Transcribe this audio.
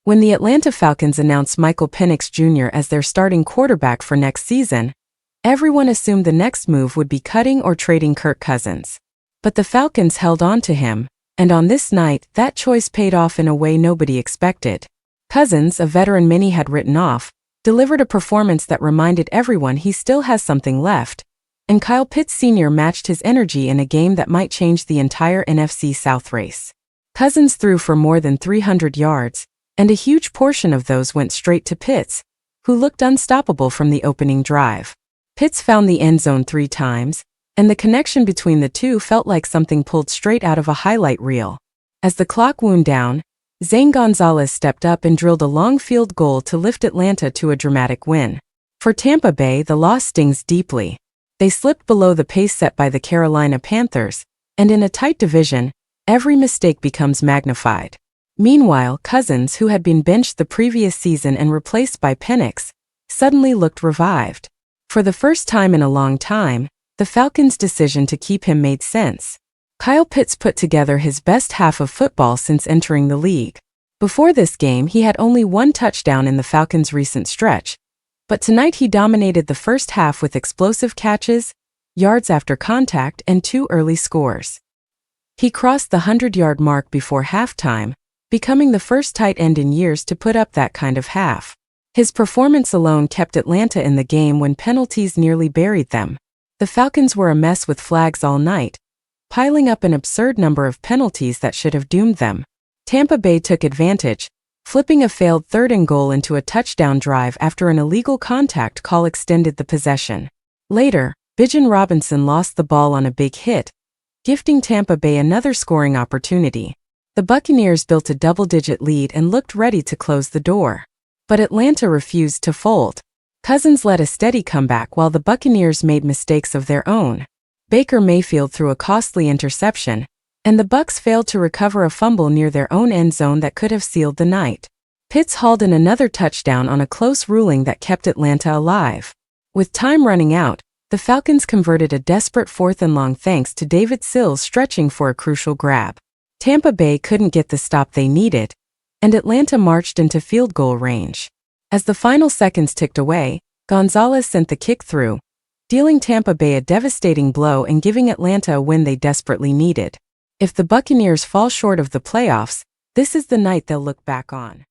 When the Atlanta Falcons announced Michael Penix Jr. as their starting quarterback for next season, everyone assumed the next move would be cutting or trading Kirk Cousins. But the Falcons held on to him, and on this night, that choice paid off in a way nobody expected. Cousins, a veteran many had written off, delivered a performance that reminded everyone he still has something left, and Kyle Pitts Sr. matched his energy in a game that might change the entire NFC South race. Cousins threw for more than 300 yards, and a huge portion of those went straight to Pitts, who looked unstoppable from the opening drive. Pitts found the end zone 3 times, and the connection between the two felt like something pulled straight out of a highlight reel. As the clock wound down, Zane Gonzalez stepped up and drilled a long field goal to lift Atlanta to a dramatic win. For Tampa Bay, the loss stings deeply. They slipped below the pace set by the Carolina Panthers, and in a tight division, every mistake becomes magnified. Meanwhile, Cousins, who had been benched the previous season and replaced by Penix, suddenly looked revived. For the first time in a long time, the Falcons' decision to keep him made sense. Kyle Pitts put together his best half of football since entering the league. Before this game, he had only 1 touchdown in the Falcons' recent stretch, but tonight he dominated the first half with explosive catches, yards after contact, and 2 early scores. He crossed the 100-yard mark before halftime, becoming the first tight end in years to put up that kind of half. His performance alone kept Atlanta in the game when penalties nearly buried them. The Falcons were a mess with flags all night, piling up an absurd number of penalties that should have doomed them. Tampa Bay took advantage, flipping a failed 3rd and goal into a touchdown drive after an illegal contact call extended the possession. Later, Bijan Robinson lost the ball on a big hit, gifting Tampa Bay another scoring opportunity. The Buccaneers built a double-digit lead and looked ready to close the door. But Atlanta refused to fold. Cousins led a steady comeback while the Buccaneers made mistakes of their own. Baker Mayfield threw a costly interception, and the Bucs failed to recover a fumble near their own end zone that could have sealed the night. Pitts hauled in another touchdown on a close ruling that kept Atlanta alive. With time running out, the Falcons converted a desperate 4th and long thanks to Sills stretching for a crucial grab. Tampa Bay couldn't get the stop they needed, and Atlanta marched into field goal range. As the final seconds ticked away, Gonzalez sent the kick through, dealing Tampa Bay a devastating blow and giving Atlanta a win they desperately needed. If the Buccaneers fall short of the playoffs, this is the night they'll look back on.